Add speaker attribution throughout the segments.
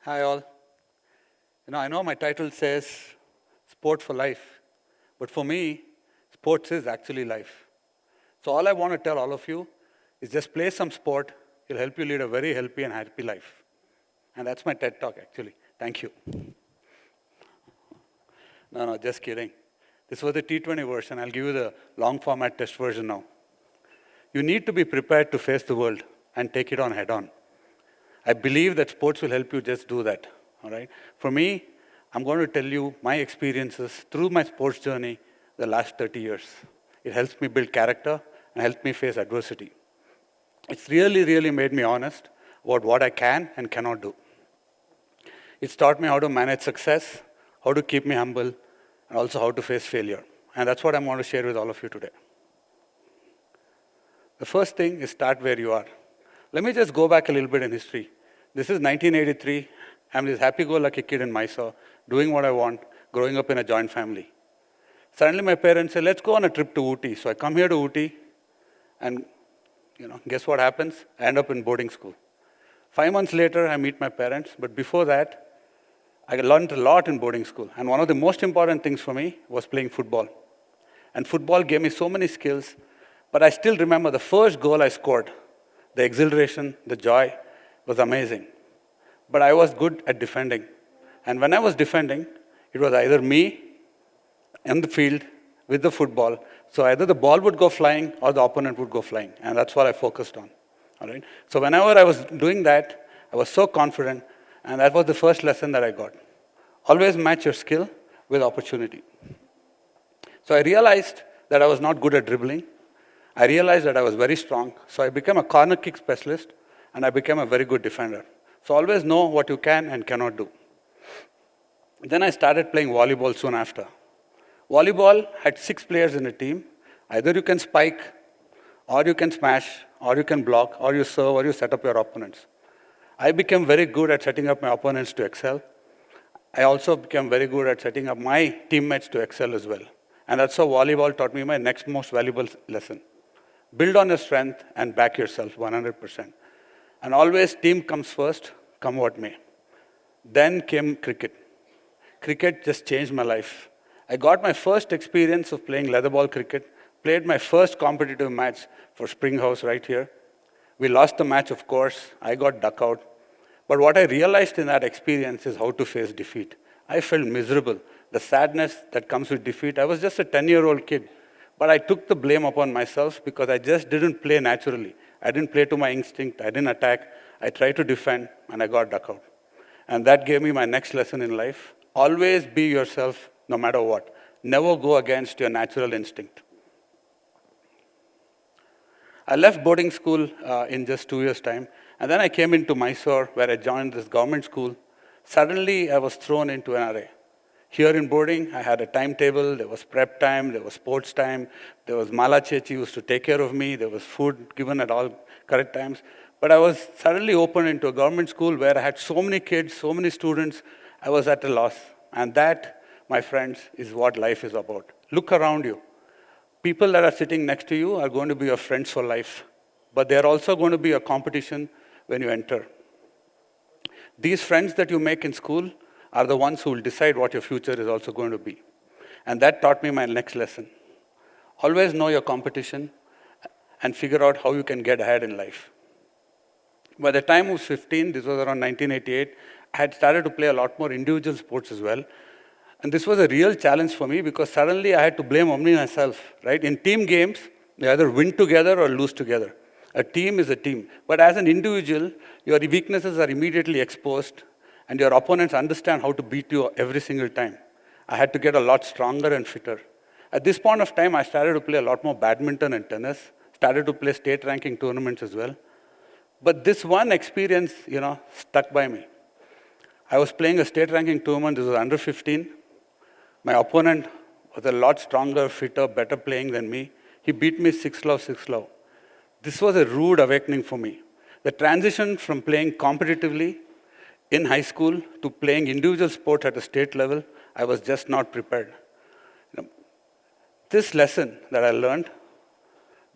Speaker 1: Hi all. I know my title says Sport for Life, but for me, sports is actually life. So all I want to tell all of you is just play some sport. It'll help you lead a very healthy and happy life. And that's my TED Talk, actually. Thank you. No, just kidding. This was the T20 version. I'll give you the long format test version now. You need to be prepared to face the world and take it on head on. I believe that sports will help you just do that. All right? For me, I'm going to tell you my experiences through my sports journey the last 30 years. It helps me build character and helps me face adversity. It's really made me honest about what I can and cannot do. It's taught me how to manage success, how to keep me humble, and also how to face failure. And that's what I'm going to share with all of you today. The first thing is start where you are. Let me just go back a little bit in history. This is 1983. I'm this happy-go-lucky kid in Mysore, doing what I want, growing up in a joint family. Suddenly my parents say, let's go on a trip to Ooty. So I come here to Ooty, and guess what happens? I end up in boarding school. 5 months later, I meet my parents, but before that, I learned a lot in boarding school. And one of the most important things for me was playing football. And football gave me so many skills, but I still remember the first goal I scored. The exhilaration, the joy was amazing. But I was good at defending. And when I was defending, it was either me in the field with the football. So either the ball would go flying or the opponent would go flying. And that's what I focused on. All right? So whenever I was doing that, I was so confident. And that was the first lesson that I got. Always match your skill with opportunity. So I realized that I was not good at dribbling. I realized that I was very strong. So I became a corner kick specialist, and I became a very good defender. So always know what you can and cannot do. Then I started playing volleyball soon after. Volleyball had 6 players in a team. Either you can spike, or you can smash, or you can block, or you serve, or you set up your opponents. I became very good at setting up my opponents to excel. I also became very good at setting up my teammates to excel as well. And that's how volleyball taught me my next most valuable lesson. Build on your strength and back yourself 100%. And always team comes first, come what may. Then came cricket. Cricket just changed my life. I got my first experience of playing leather ball cricket, played my first competitive match for Spring House right here. We lost the match, of course. I got duck out. But what I realized in that experience is how to face defeat. I felt miserable. The sadness that comes with defeat. I was just a 10-year-old kid. But I took the blame upon myself because I just didn't play naturally. I didn't play to my instinct. I didn't attack. I tried to defend, and I got duck out. And that gave me my next lesson in life. Always be yourself, no matter what. Never go against your natural instinct. I left boarding school in just 2 years' time. And then I came into Mysore, where I joined this government school. Suddenly, I was thrown into an array. Here in boarding, I had a timetable. There was prep time. There was sports time. There was Mala Chechi who used to take care of me. There was food given at all correct times. But I was suddenly opened into a government school where I had so many kids, so many students. I was at a loss. And that, my friends, is what life is about. Look around you. People that are sitting next to you are going to be your friends for life. But they're also going to be a competition when you enter. These friends that you make in school are the ones who will decide what your future is also going to be. And that taught me my next lesson. Always know your competition and figure out how you can get ahead in life. By the time I was 15, this was around 1988, I had started to play a lot more individual sports as well. And this was a real challenge for me because suddenly I had to blame only myself, right? In team games, you either win together or lose together. A team is a team. But as an individual, your weaknesses are immediately exposed and your opponents understand how to beat you every single time. I had to get a lot stronger and fitter. At this point of time, I started to play a lot more badminton and tennis, started to play state ranking tournaments as well. But this one experience, stuck by me. I was playing a state ranking tournament, this was under 15. My opponent was a lot stronger, fitter, better playing than me. He beat me 6-love, 6-love. This was a rude awakening for me. The transition from playing competitively in high school to playing individual sports at a state level, I was just not prepared. This lesson that I learned,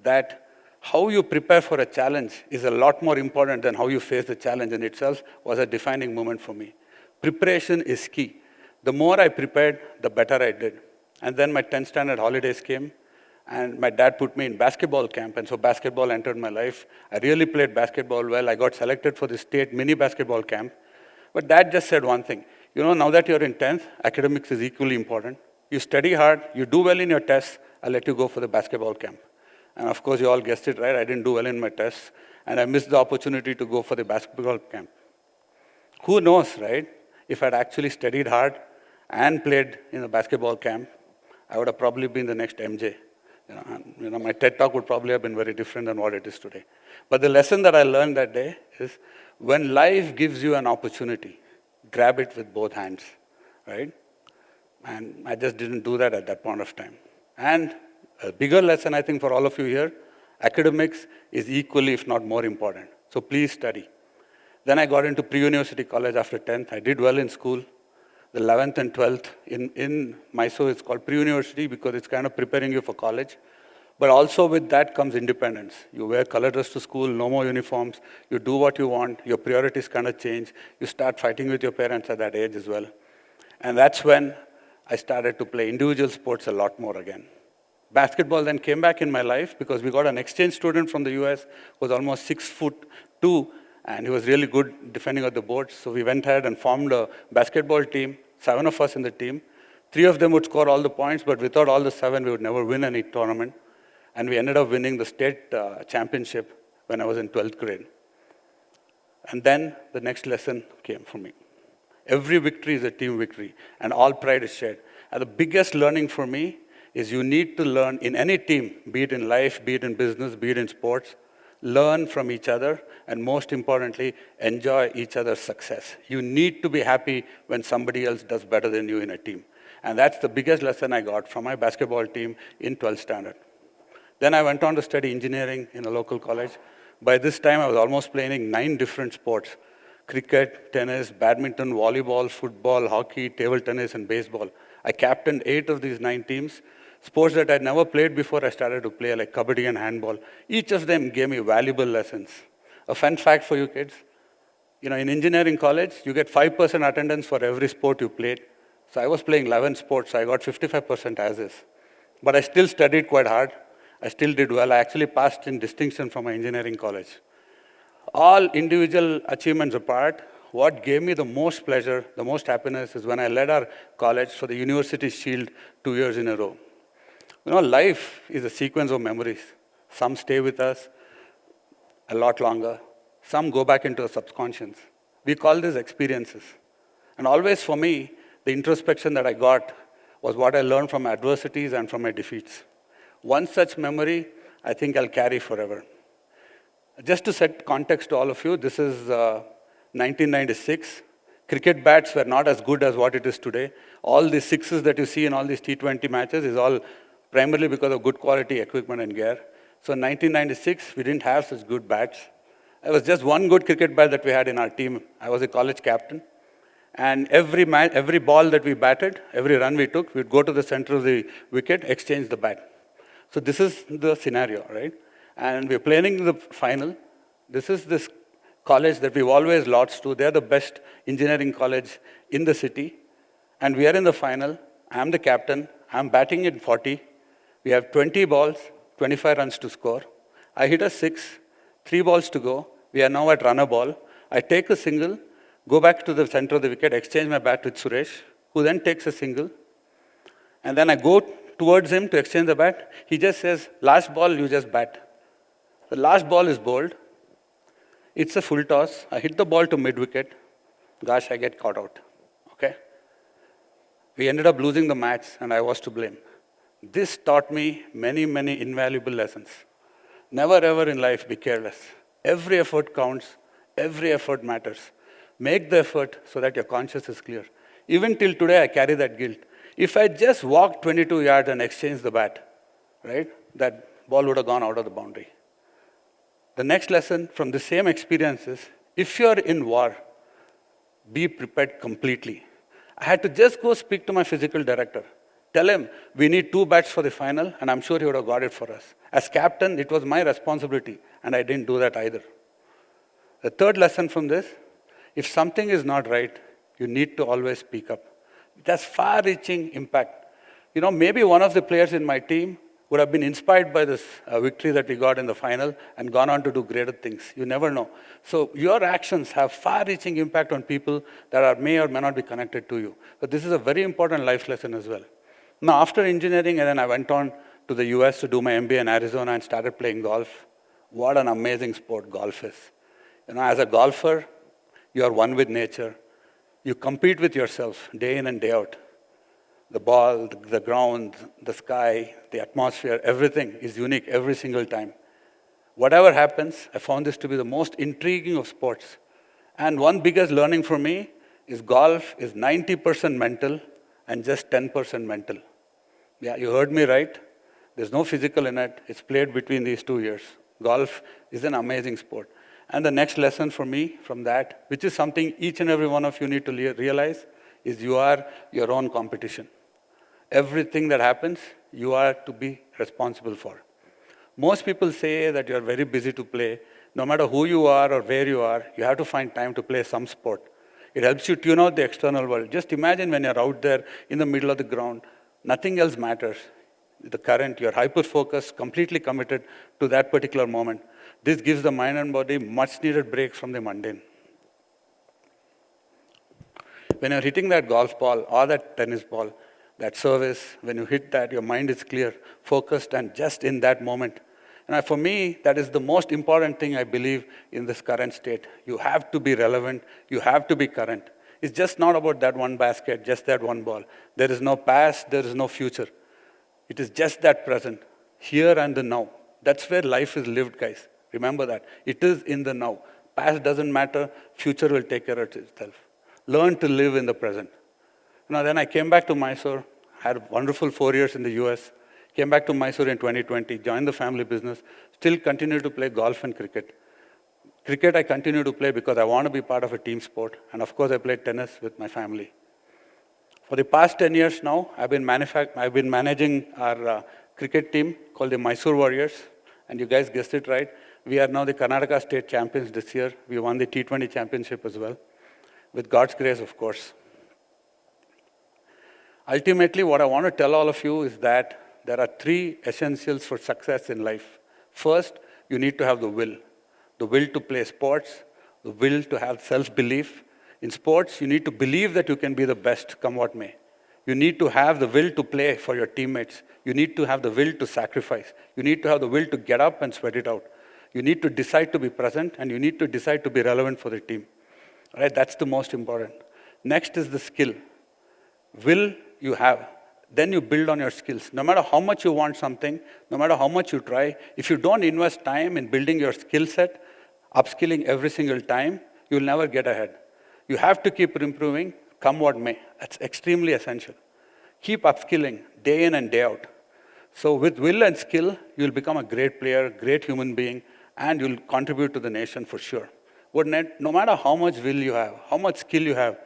Speaker 1: that how you prepare for a challenge is a lot more important than how you face the challenge in itself was a defining moment for me. Preparation is key. The more I prepared, the better I did. And then my 10th standard holidays came, and my dad put me in basketball camp, and so basketball entered my life. I really played basketball well. I got selected for the state mini basketball camp. But dad just said one thing, now that you're in 10th, academics is equally important. You study hard, you do well in your tests, I'll let you go for the basketball camp. And of course, you all guessed it right, I didn't do well in my tests, and I missed the opportunity to go for the basketball camp. Who knows, right? If I'd actually studied hard and played in a basketball camp, I would have probably been the next MJ. My TED Talk would probably have been very different than what it is today. But the lesson that I learned that day is, when life gives you an opportunity, grab it with both hands, right? And I just didn't do that at that point of time. And a bigger lesson, I think, for all of you here, academics is equally, if not more important. So please study. Then I got into pre-university college after 10th. I did well in school. The 11th and 12th in Mysore, it's called pre-university because it's kind of preparing you for college. But also with that comes independence. You wear color dress to school, no more uniforms. You do what you want. Your priorities kind of change. You start fighting with your parents at that age as well. And that's when I started to play individual sports a lot more again. Basketball then came back in my life because we got an exchange student from the US who was almost 6'2", and he was really good defending at the boards. So we went ahead and formed a basketball team, 7 of us in the team. 3 of them would score all the points, but without all the 7, we would never win any tournament. And we ended up winning the state championship when I was in 12th grade. And then the next lesson came for me. Every victory is a team victory, and all pride is shared. And the biggest learning for me is you need to learn in any team, be it in life, be it in business, be it in sports, learn from each other, and most importantly, enjoy each other's success. You need to be happy when somebody else does better than you in a team. And that's the biggest lesson I got from my basketball team in 12th standard. Then I went on to study engineering in a local college. By this time, I was almost playing 9 different sports: cricket, tennis, badminton, volleyball, football, hockey, table tennis, and baseball. I captained 8 of these 9 teams. Sports that I'd never played before, I started to play, like kabaddi and handball. Each of them gave me valuable lessons. A fun fact for you kids, in engineering college, you get 5% attendance for every sport you played. So I was playing 11 sports, so I got 55% as is. But I still studied quite hard. I still did well. I actually passed in distinction from my engineering college. All individual achievements apart, what gave me the most pleasure, the most happiness is when I led our college for the University Shield 2 years in a row. Life is a sequence of memories. Some stay with us a lot longer. Some go back into the subconscious. We call these experiences. And always for me, the introspection that I got was what I learned from my adversities and from my defeats. One such memory, I think I'll carry forever. Just to set context to all of you, this is 1996. Cricket bats were not as good as what it is today. All the sixes that you see in all these T20 matches is all primarily because of good quality equipment and gear. So in 1996, we didn't have such good bats. There was just one good cricket bat that we had in our team. I was a college captain. And every ball that we batted, every run we took, we'd go to the center of the wicket, exchange the bat. So this is the scenario, right? And we're playing the final. This is this college that we've always lost to. They're the best engineering college in the city. And we are in the final. I'm the captain. I'm batting in 40. We have 20 balls, 25 runs to score. I hit a 6, 3 balls to go. We are now at runner ball. I take a single, go back to the center of the wicket, exchange my bat with Suresh, who then takes a single. And then I go towards him to exchange the bat. He just says, last ball, you just bat. The last ball is bowled. It's a full toss. I hit the ball to mid-wicket. Gosh, I get caught out. Okay? We ended up losing the match, and I was to blame. This taught me many, many invaluable lessons. Never ever in life be careless. Every effort counts. Every effort matters. Make the effort so that your conscience is clear. Even till today, I carry that guilt. If I just walked 22 yards and exchanged the bat, right, that ball would have gone out of the boundary. The next lesson from the same experience is, if you're in war, be prepared completely. I had to just go speak to my physical director. Tell him, we need 2 bats for the final, and I'm sure he would have got it for us. As captain, it was my responsibility, and I didn't do that either. The third lesson from this, if something is not right, you need to always speak up. It has far-reaching impact. Maybe one of the players in my team would have been inspired by this victory that we got in the final and gone on to do greater things. You never know. So your actions have far-reaching impact on people that may or may not be connected to you. But this is a very important life lesson as well. Now, after engineering, and then I went on to the US to do my MBA in Arizona and started playing golf. What an amazing sport golf is. As a golfer, you are one with nature. You compete with yourself day in and day out. The ball, the ground, the sky, the atmosphere, everything is unique every single time. Whatever happens, I found this to be the most intriguing of sports. And one biggest learning for me is golf is 90% mental and just 10% mental. Yeah, you heard me right. There's no physical in it. It's played between these 2 years. Golf is an amazing sport. And the next lesson for me from that, which is something each and every one of you need to realize, is you are your own competition. Everything that happens, you are to be responsible for. Most people say that you're very busy to play. No matter who you are or where you are, you have to find time to play some sport. It helps you tune out the external world. Just imagine when you're out there in the middle of the ground, nothing else matters. The current, you're hyper-focused, completely committed to that particular moment. This gives the mind and body much-needed break from the mundane. When you're hitting that golf ball or that tennis ball, that service, when you hit that, your mind is clear, focused, and just in that moment. And for me, that is the most important thing I believe in this current state. You have to be relevant. You have to be current. It's just not about that one basket, just that one ball. There is no past, there is no future. It is just that present, here and the now. That's where life is lived, guys. Remember that. It is in the now. Past doesn't matter. Future will take care of itself. Learn to live in the present. Then I came back to Mysore, had a wonderful 4 years in the US, came back to Mysore in 2020, joined the family business, still continue to play golf and cricket. Cricket I continue to play because I want to be part of a team sport, and of course I played tennis with my family. For the past 10 years now, I've been managing our cricket team called the Mysore Warriors, and you guys guessed it right. We are now the Karnataka State Champions this year. We won the T20 Championship as well, with God's grace, of course. Ultimately, what I want to tell all of you is that there are 3 essentials for success in life. First, you need to have the will to play sports, the will to have self-belief. In sports, you need to believe that you can be the best, come what may. You need to have the will to play for your teammates. You need to have the will to sacrifice. You need to have the will to get up and sweat it out. You need to decide to be present, and you need to decide to be relevant for the team. All right, that's the most important. Next is the skill. Will you have, then you build on your skills. No matter how much you want something, no matter how much you try, if you don't invest time in building your skill set, upskilling every single time, you'll never get ahead. You have to keep improving, come what may. That's extremely essential. Keep upskilling day in and day out. So with will and skill, you'll become a great player, great human being, and you'll contribute to the nation for sure. But no matter how much will you have, how much skill you have,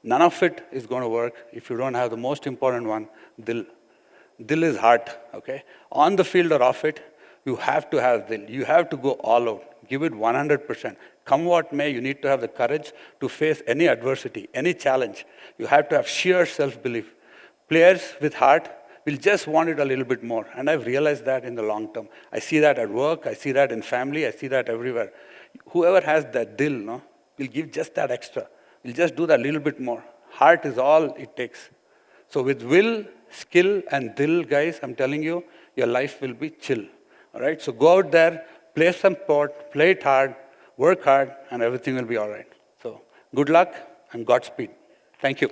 Speaker 1: none of it is going to work if you don't have the most important one, dil. Dil is heart, okay? On the field or off it, you have to have dil. You have to go all out. Give it 100%. Come what may, you need to have the courage to face any adversity, any challenge. You have to have sheer self-belief. Players with heart will just want it a little bit more. And I've realized that in the long term. I see that at work. I see that in family. I see that everywhere. Whoever has that dil, will give just that extra. Will just do that little bit more. Heart is all it takes. So with will, skill, and dil, guys, I'm telling you, your life will be chill. All right? So go out there, play some sport, play it hard, work hard, and everything will be all right. So good luck and Godspeed. Thank you.